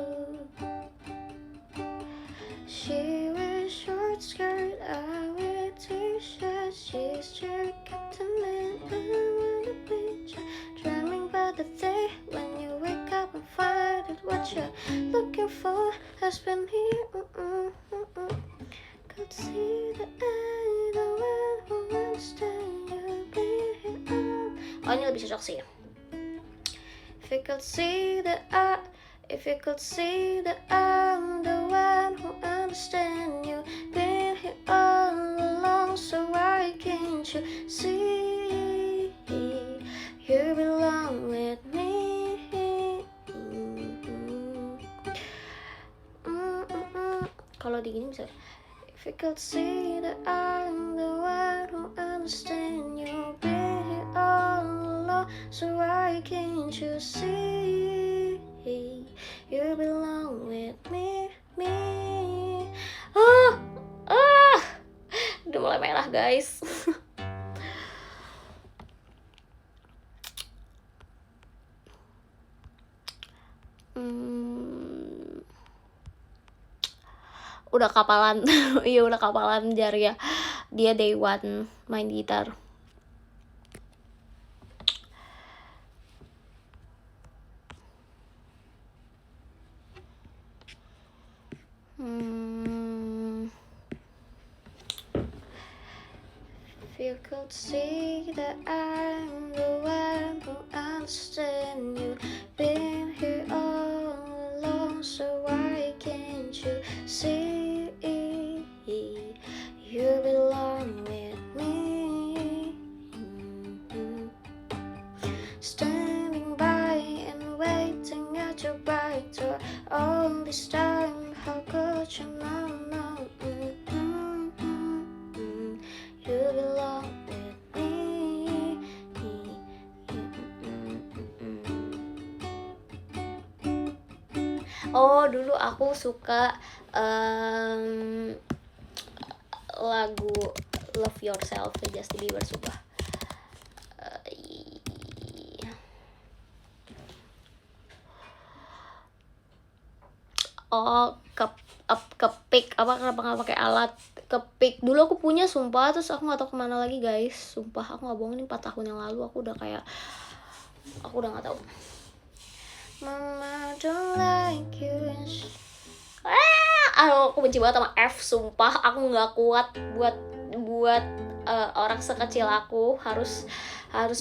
She wears short skirt, I wear t-shirt. She's your captain and I'm on the beach, dreaming about the day when you wake up and find that what you're looking for has been here. Could see the end, the one who understands you be here. Oh, ini lebih cocok sih. If you could see that I'm the one who understands you, been here all along, so why can't you see you belong with me? Kalau di gini bisa. If you could see that I'm the one who understands you, been here all along, so why can't you see you belong with me? Udah mulai merah guys. Udah kapalan. Iya udah kapalan jari ya. Dia day one main gitar. If you could see that I'm the one who understands you, been here all along, so why can't you see you belong with me? Standing by and waiting at your back door all this time, how could you not know? You belong with me. Oh, dulu aku suka lagu Love Yourself Justin Bieber, suka. Oh, kepik apa, kenapa nggak pakai alat kepik? Dulu aku punya, sumpah, terus aku nggak tahu kemana lagi guys, sumpah aku nggak bohong, ini 4 tahun yang lalu. Aku udah nggak tahu. Mama don't like you. Aku benci banget sama F, sumpah. Aku nggak kuat buat orang sekecil aku harus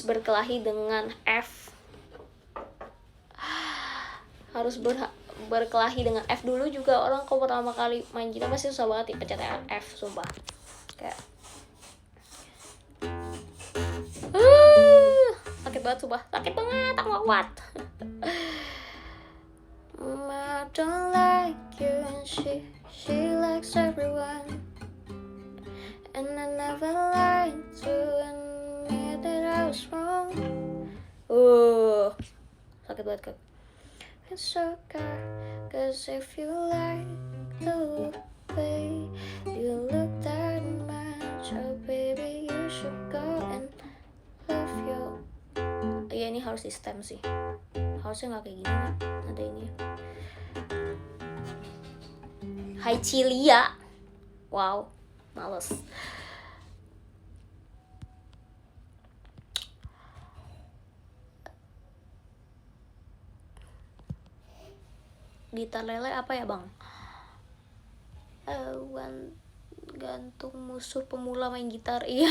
berkelahi dengan F. Harus berkelahi dengan F. Dulu juga orang kalau pertama kali main gitar pasti susah banget dipencet F, sumpah. Kayak sakit banget, sumpah. Sakit banget, aku gak kuat. Mama don't like you and she likes everyone, and I never lied to admit that I was wrong. Sakit banget kan. It's okay, cause if you like the way you look that much, oh baby you should go and love your. Iya, ini harus di stem sih, harusnya gak kayak gini nih, ada ini. Hai Cilia. Wow, males. Gitar lele apa ya bang? Gantung musuh pemula main gitar. Iya.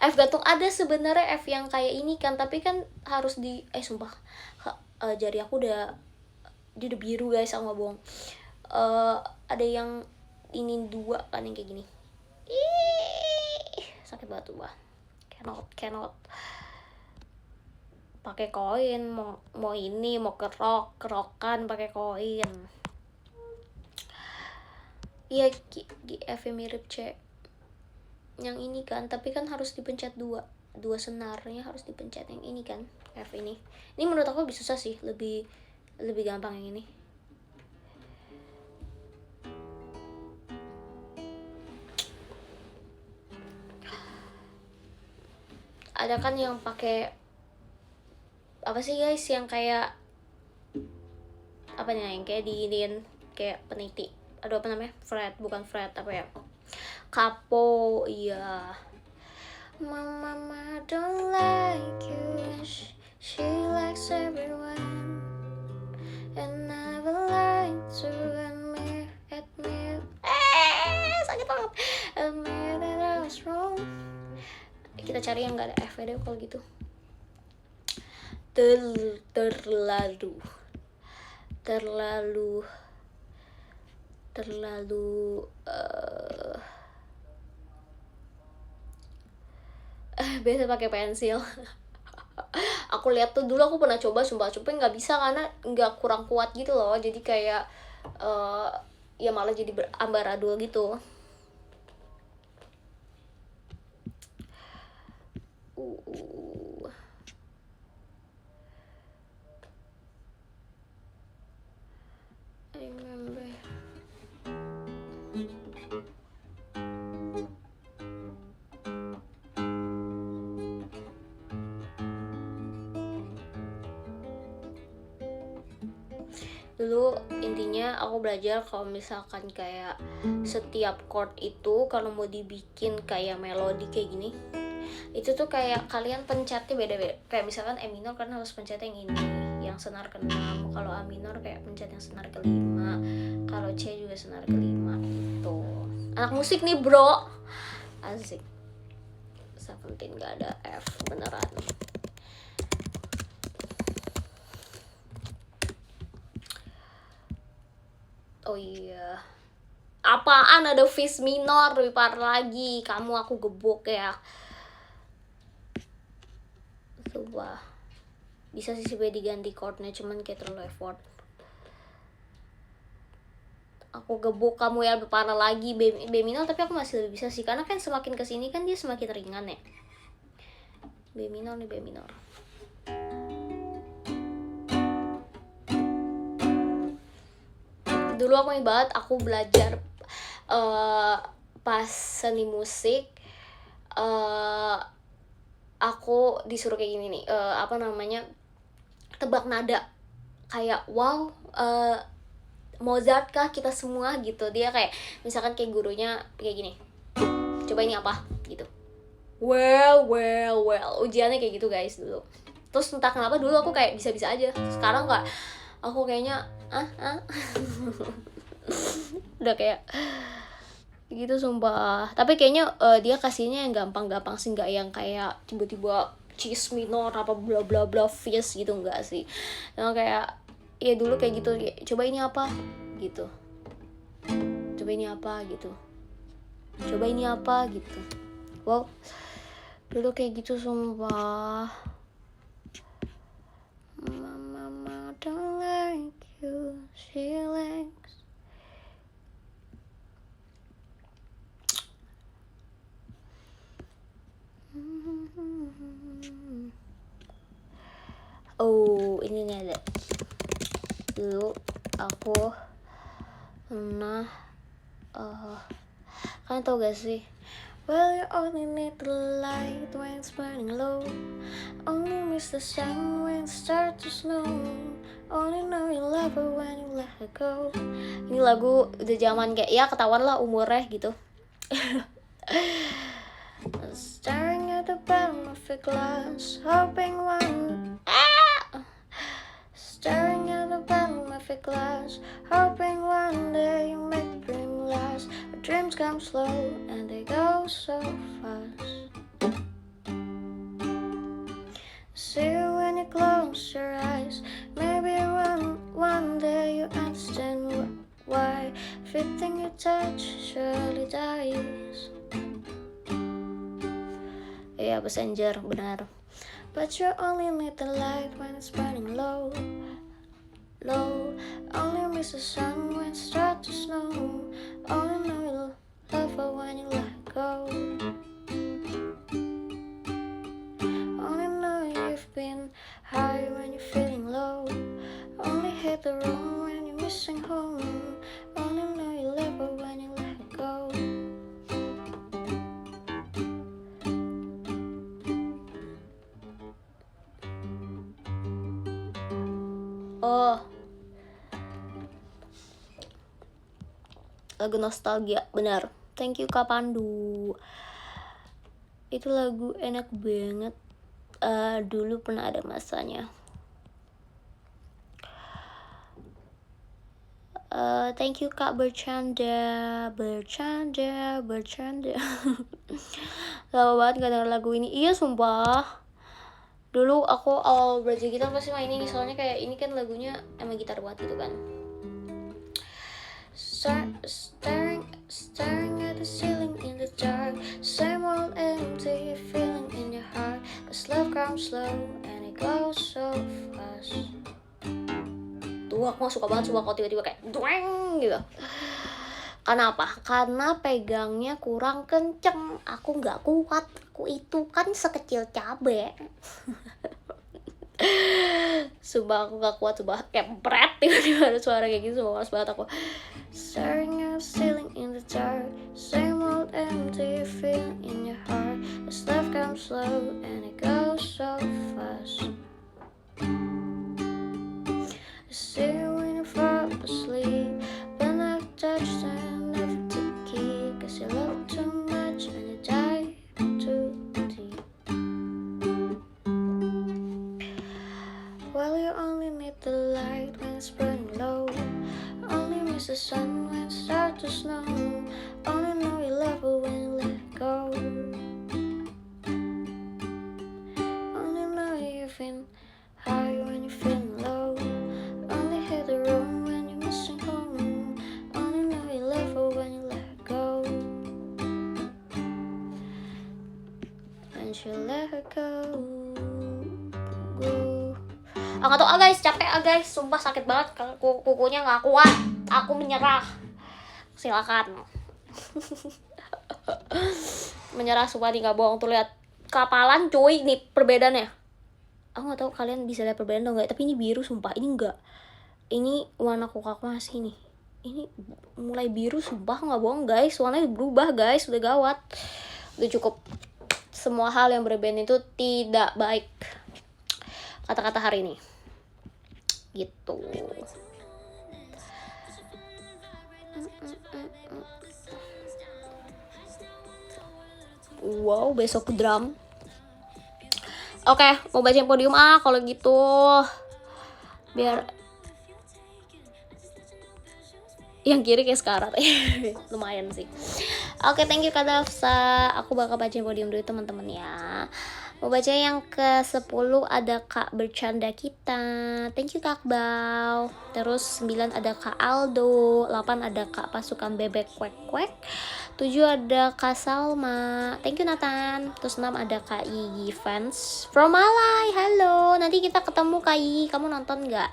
F gantung ada sebenarnya, F yang kayak ini kan, tapi kan harus di sumpah jari aku dia udah biru guys, aku nggak bohong. Ada yang ini 2 kan yang kayak gini. Sakit banget tuh, cannot. pakai koin, mau ini mau kerokan pakai koin. Iya, GF mirip C yang ini kan, tapi kan harus dipencet dua senarnya harus dipencet yang ini kan, F ini menurut aku lebih susah sih, lebih gampang yang ini. Ada kan yang pakai apa sih guys, yang kayak apa nih, yang kayak diinin kayak peniti, aduh apa namanya, bukan fret apa ya, kapo. Iya, mama don't like you, she likes everyone and never like to admit sakit banget, admit that I was wrong. Kita cari yang nggak ada F deh kalau gitu. terlalu biasa pakai pensil. Aku lihat tuh dulu, aku pernah coba sumpah, nggak bisa karena nggak, kurang kuat gitu loh, jadi kayak ya malah jadi berambaradul gitu. I remember. Dulu intinya aku belajar kalau misalkan kayak setiap chord itu kalau mau dibikin kayak melodi kayak gini, itu tuh kayak kalian pencetnya beda-beda. Kayak misalkan E minor kan harus pencet yang ini, yang senar ke-6. Kalau A minor kayak pencet yang senar ke-5. Kalau C juga senar ke-5 gitu. Anak musik nih bro, asik. 17 gak ada F beneran. Oh iya, apaan ada fis minor, lebih parah lagi. Kamu aku gebuk ya. Coba bisa sih sebenarnya diganti chordnya, cuman kayak terlalu effort. Aku gebuk kamu ya, lebih parah lagi. B minor, tapi aku masih lebih bisa sih, karena kan semakin kesini kan dia semakin ringan ya. B minor nih, B minor. Dulu aku ingat banget, aku belajar pas seni musik, aku disuruh kayak gini nih, apa namanya, tebak nada. Kayak wow, Mozart kah kita semua gitu. Dia kayak misalkan kayak gurunya kayak gini, coba ini apa gitu. Well, ujiannya kayak gitu guys dulu. Terus entah kenapa dulu aku kayak bisa-bisa aja. Sekarang nggak, aku kayaknya udah kayak gitu sumpah. Tapi kayaknya dia kasihnya yang gampang-gampang sih, nggak yang kayak tiba-tiba cis minor apa bla bla bla fis gitu, enggak sih. Yang kayak ya dulu kayak gitu, coba ini apa gitu, coba ini apa gitu, coba ini apa gitu. Wow, dulu kayak gitu sumpah. Mama don't like you, she likes. Oh, ini nih ada. Dulu aku pernah kalian tau gak sih, well you only need the light when it's burning low, only miss the sun when it start to snow, only know you love her when you let her go. Ini lagu udah zaman kayak ya ketahuan lah umurnya gitu. Staring at the bottom of a glass, hoping staring at the bottom of a glass, hoping one day you make the dream last. But dreams come slow and they go so fast. See when you close your eyes, maybe one day you understand why everything you touch surely dies. Iya, passenger benar. But you only need the light when it's burning low, low. Only miss the sun when it starts to snow. Only know you love her when you let go. Only know you've been high when you're feeling low. Only hit the road when you're missing home. Only know you love her when you let go. Oh, lagu nostalgia, benar. Thank you Kak Pandu. Itu lagu enak banget. Dulu pernah ada masanya. Thank you Kak bercanda. Lama banget gak denger lagu ini. Iya sumpah. Dulu aku awal belajar gitar pasti main ini, soalnya kayak ini kan lagunya emang gitar banget gitu kan. Staring at the ceiling in the dark, same old empty feeling in your heart. Cause love comes slow and it goes so fast. Tuh aku gak suka banget suka kalau tiba-tiba kayak dueng gitu. Kenapa? Karena pegangnya kurang kenceng. Aku gak kuat. Aku itu kan sekecil cabe. Sumpah aku gak kuat. Sumpah kayak bret tiba-tiba ada suara kayak gitu. Sumpah males banget aku. Staring at the ceiling in the dark, same old empty feeling in your heart. As love comes slow and it goes so fast. I see you when you fall asleep, when I've touched and never took key. Cause you love too much and you dive too deep. Well, you only need the light when it's burning low. Only miss the sun when it starts to snow. Only know you love her when you let go. Only know you've been high when you're feeling low. Only hit the road when you're missing home. Only know you love her when you let go. And you let her go. Nggak tau guys, capek guys, sumpah sakit banget, kukunya nggak kuat, aku menyerah. Silakan. Menyerah, sumpah nih nggak bohong, tuh lihat kapalan cuy, nih perbedaannya. Aku nggak tahu kalian bisa lihat perbedaan atau nggak, tapi ini biru sumpah, ini enggak. Ini warna kukaku masih nih, ini mulai biru sumpah nggak bohong guys, warnanya berubah guys, udah gawat, udah cukup. Semua hal yang berbeda itu tidak baik, kata-kata hari ini. Gitu. Wow, besok drum. Oke, mau bacain podium kalau gitu. Biar yang kiri kayak sekarang. Lumayan sih. Oke, thank you Kak Dafsa. Aku bakal bacain podium dulu teman-teman ya. Mau baca yang ke-10 ada Kak Bercanda Kita. Thank you Kak Bau. Terus 9 ada Kak Aldo. 8 ada Kak Pasukan Bebek Kwek Kwek. 7 ada Kak Salma. Thank you Nathan. Terus 6 ada Kak Yigi Fans from Malay. Halo. Nanti kita ketemu Kak Yigi. Kamu nonton gak?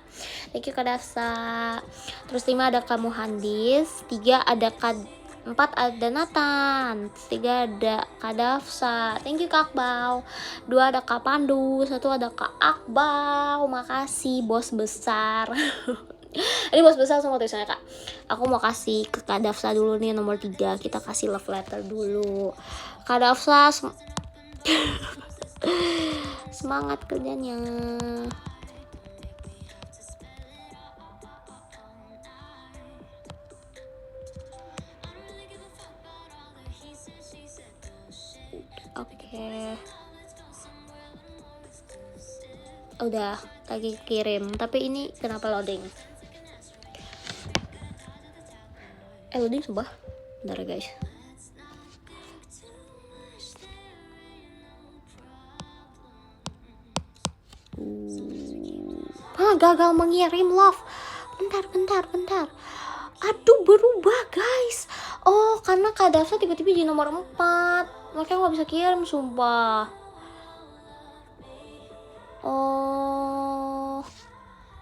Thank you Kak Dafsa. Terus 5 ada Kak Muhandis. 3 ada Kak 4 ada Nathan, 3 ada Kak Dafsa, thank you Kak Bau. 2 ada Kak Pandu, 1 ada Kak Akbau, makasih bos besar. Ini bos besar semua tulisannya Kak. Aku mau kasih ke Kak Dafsa dulu nih nomor 3, kita kasih love letter dulu. Kak Dafsa semangat kerjanya. Oke. Udah lagi kirim, tapi ini kenapa loading? Loading sumpah. Bentar ya guys. Gagal mengirim love. Bentar. Aduh, berubah guys. Oh, karena Kak Dafsa tiba-tiba jadi nomor 4. Makanya gak bisa kirim, sumpah. Oh,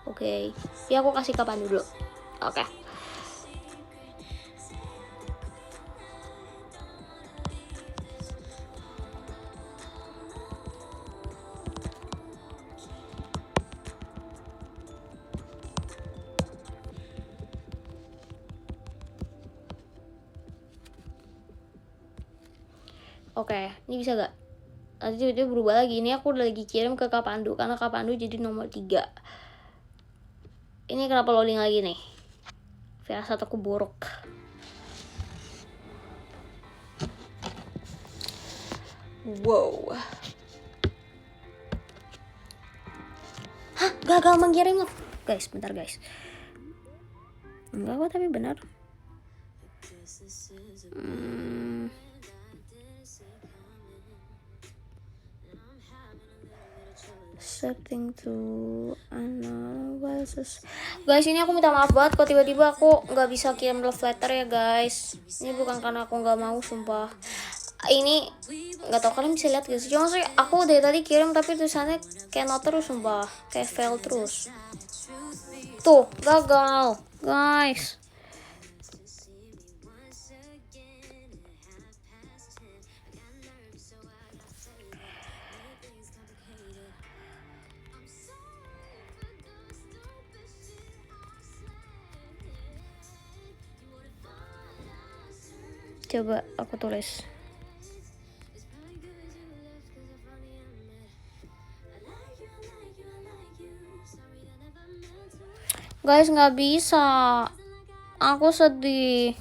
oke. Ya aku kasih kapan dulu. Oke. Oke, ini bisa gak? Nanti tiba-tiba berubah lagi. Ini aku udah lagi kirim ke Kak Pandu karena Kak Pandu jadi nomor 3. Ini kenapa loading lagi nih? Firasat aku buruk. Wow. Hah, gagal mengirim. Guys, bentar guys. Enggak kok, tapi benar. Setting to analysis. Guys, ini aku minta maaf banget kok tiba-tiba aku nggak bisa kirim love letter ya guys. Ini bukan karena aku nggak mau, sumpah. Ini nggak tahu kalian bisa lihat guys. Cuma sih aku dari tadi kirim tapi tulisannya kayak not terus, sumpah, kayak fail terus. Tuh, gagal guys. Coba aku tulis. Guys, nggak bisa. Aku sedih.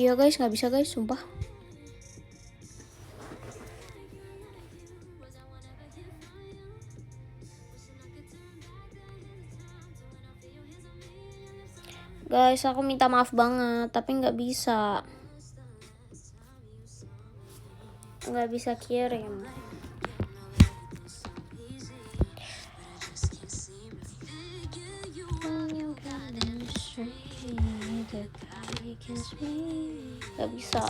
Iya guys, nggak bisa guys, sumpah. Guys, aku minta maaf banget, tapi nggak bisa. Nggak bisa kirim. Nggak bisa.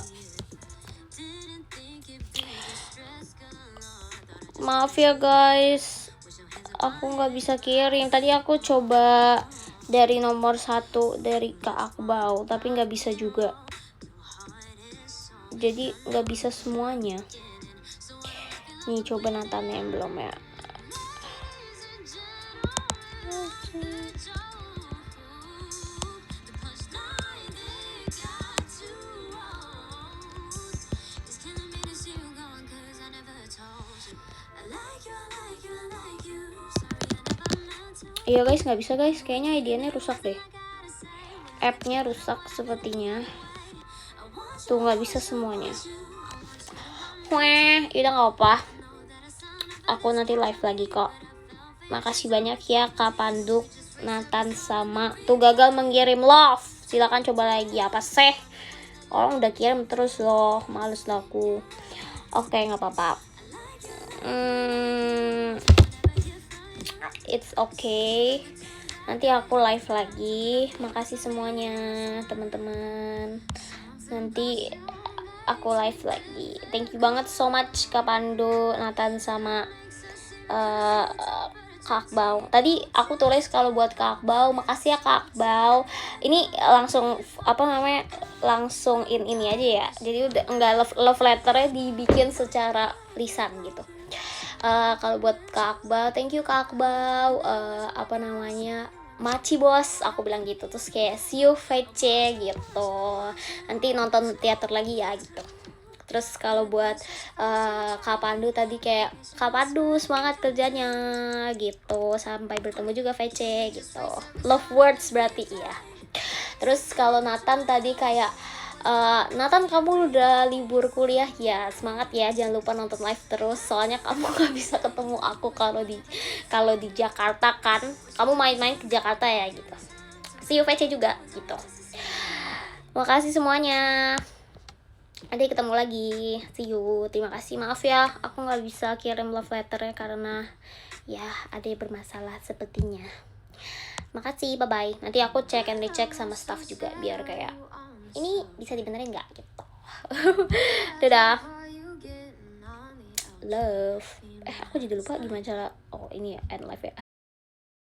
Maaf ya guys, aku nggak bisa kirim. Tadi aku coba dari nomor 1 dari Kak Akbau, tapi nggak bisa juga. Jadi nggak bisa semuanya. Nih, coba Nathan yang belum ya. Iya guys, nggak bisa guys, kayaknya idenya rusak deh. App-nya rusak sepertinya. Tuh, nggak bisa semuanya. Udah nggak apa. Aku nanti live lagi kok. Makasih banyak ya Kak Panduk, Nathan sama. Tuh, gagal mengirim love. Silakan coba lagi. Apa sih? Orang udah kirim terus loh, males lah aku. Oke, nggak apa-apa. It's okay. Nanti aku live lagi. Makasih semuanya teman-teman. Nanti aku live lagi. Thank you banget so much Kak Pandu, Nathan sama Kak Akbau. Tadi aku tulis kalau buat Kak Akbau, makasih ya Kak Akbau. Ini langsung langsung ini aja ya. Jadi udah enggak love letternya dibikin secara lisan gitu. Kalau buat Kak Akbau, thank you Kak Akbau. Maci bos, aku bilang gitu. Terus kayak see you VC gitu. Nanti nonton teater lagi ya gitu. Terus kalau buat Kak Pandu tadi kayak Kak Pandu semangat kerjanya gitu. Sampai bertemu juga VC gitu. Love words berarti ya. Terus kalau Nathan tadi kayak Nathan, kamu udah libur kuliah ya, semangat ya, jangan lupa nonton live terus, soalnya kamu gak bisa ketemu aku kalau di Jakarta kan, kamu main-main ke Jakarta ya gitu. See you VC juga gitu. Makasih semuanya. Nanti ketemu lagi, see you. Terima kasih, maaf ya aku nggak bisa kirim love letter ya karena ya ada yang bermasalah sepertinya. Makasih, bye bye. Nanti aku cek and recheck sama staff juga biar kayak ini bisa dibenerin nggak gitu. Dadah, love. Aku jadi lupa gimana cara, oh ini ya end live ya.